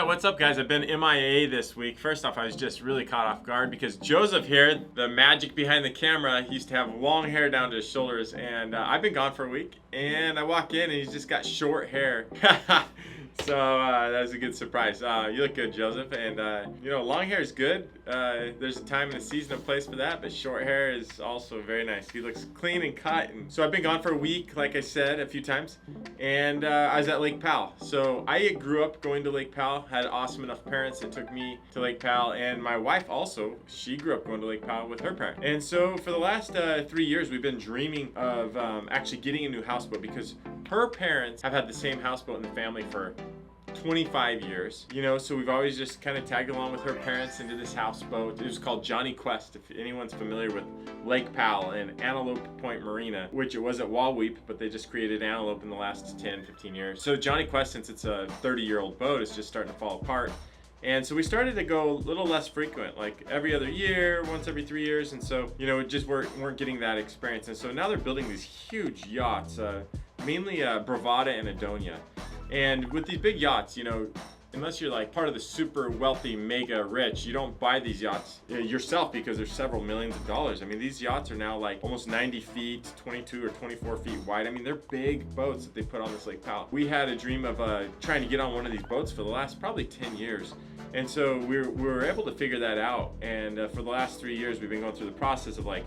what's up guys? I've been MIA this week. First off, I was just really caught off guard because Joseph here, the magic behind the camera, he used to have long hair down to his shoulders, and I've been gone for a week, and I walk in and he's just got short hair. So that was a good surprise. You look good, Joseph, and you know, long hair is good. There's a time and a season and place for that, but short hair is also very nice. He looks clean and cut. And so I've been gone for a week, like I said a few times, and I was at Lake Powell. So I grew up going to Lake Powell, had awesome enough parents that took me to Lake Powell, and my wife also, she grew up going to Lake Powell with her parents. And so for the last 3 years, we've been dreaming of actually getting a new houseboat because her parents have had the same houseboat in the family for 25 years, you know, so we've always just kind of tagged along with her parents into this houseboat. It was called Johnny Quest, if anyone's familiar with Lake Powell and Antelope Point Marina, which it was at Walweep, but they just created Antelope in the last 10-15 years. So Johnny Quest, since it's a 30-year-old boat, is just starting to fall apart. And so we started to go a little less frequent, like every other year, once every 3 years. And so, you know, it just weren't getting that experience. And so now they're building these huge yachts, mainly Bravada and Adonia. And with these big yachts, you know, unless you're like part of the super wealthy, mega rich, you don't buy these yachts yourself because they're several millions of dollars. I mean, these yachts are now like almost 90 feet, 22 or 24 feet wide. I mean, they're big boats that they put on this Lake Powell. We had a dream of trying to get on one of these boats for the last probably 10 years. And so we were able to figure that out. And for the last 3 years, we've been going through the process of like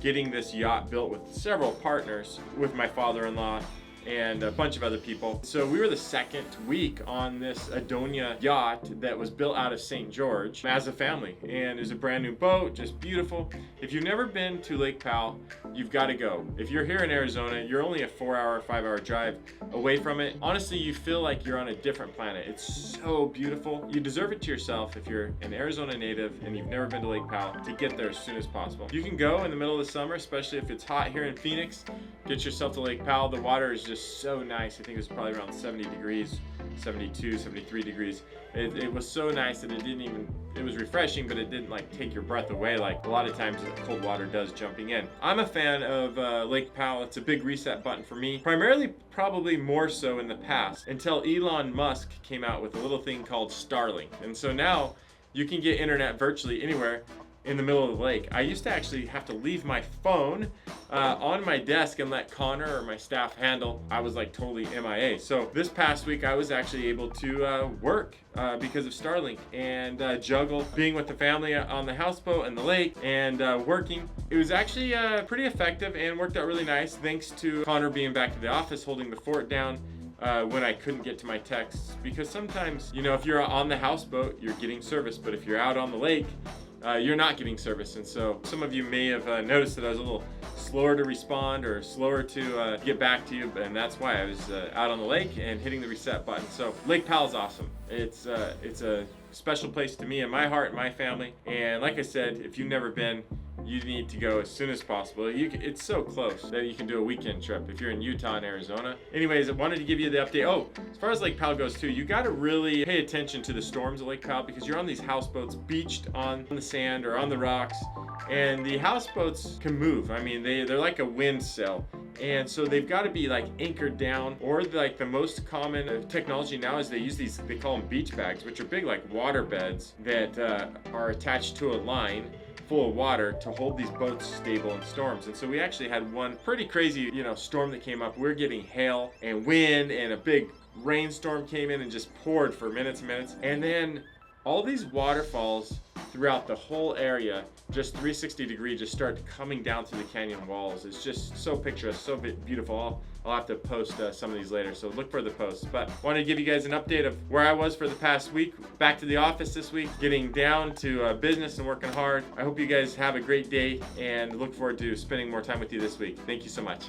getting this yacht built with several partners, with my father-in-law and a bunch of other people. So we were the second week on this Adonia yacht that was built out of St. George as a family, and it's a brand new boat, just beautiful. If you've never been to Lake Powell, you've got to go. If you're here in Arizona, you're only a 4-hour, 5-hour drive away from it. Honestly, you feel like you're on a different planet. It's so beautiful. You deserve it to yourself if you're an Arizona native and you've never been to Lake Powell to get there as soon as possible. You can go in the middle of the summer, especially if it's hot here in Phoenix. Get yourself to Lake Powell. The water is just so nice. I think it was probably around 70 degrees, 72, 73 degrees. It was so nice that it was refreshing, but it didn't like take your breath away like a lot of times the cold water does jumping in. I'm a fan of Lake Powell. It's a big reset button for me, primarily probably more so in the past until Elon Musk came out with a little thing called Starlink. And so now you can get internet virtually anywhere in the middle of the lake. I used to actually have to leave my phone on my desk and let Connor or my staff handle. I was like totally MIA. So this past week I was actually able to work because of Starlink and juggle being with the family on the houseboat and the lake and working. It was actually pretty effective and worked out really nice thanks to Connor being back to the office holding the fort down when I couldn't get to my texts, because sometimes, you know, if you're on the houseboat, you're getting service, but if you're out on the lake, you're not getting service. And so some of you may have noticed that I was a little slower to respond or slower to get back to you, and that's why I was out on the lake and hitting the reset button. So Lake Powell's awesome. It's a special place to me and my heart and my family. And like I said, if you've never been, you need to go as soon as possible. It's so close that you can do a weekend trip if you're in Utah and Arizona. Anyways, I wanted to give you the update. Oh, as far as Lake Powell goes too, you got to really pay attention to the storms of Lake Powell because you're on these houseboats beached on the sand or on the rocks, and the houseboats can move. I mean, they're like a wind sail. And so they've got to be like anchored down, or like the most common technology now is they use these, they call them beach bags, which are big like water beds that are attached to a line full of water to hold these boats stable in storms. And so we actually had one pretty crazy, you know, storm that came up. We're getting hail and wind, and a big rainstorm came in and just poured for minutes and minutes. And then all these waterfalls throughout the whole area, just 360 degree, just started coming down through the canyon walls. It's just so picturesque, so beautiful. I'll have to post some of these later, so look for the posts. But I wanted to give you guys an update of where I was for the past week. Back to the office this week, getting down to business and working hard. I hope you guys have a great day and look forward to spending more time with you this week. Thank you so much.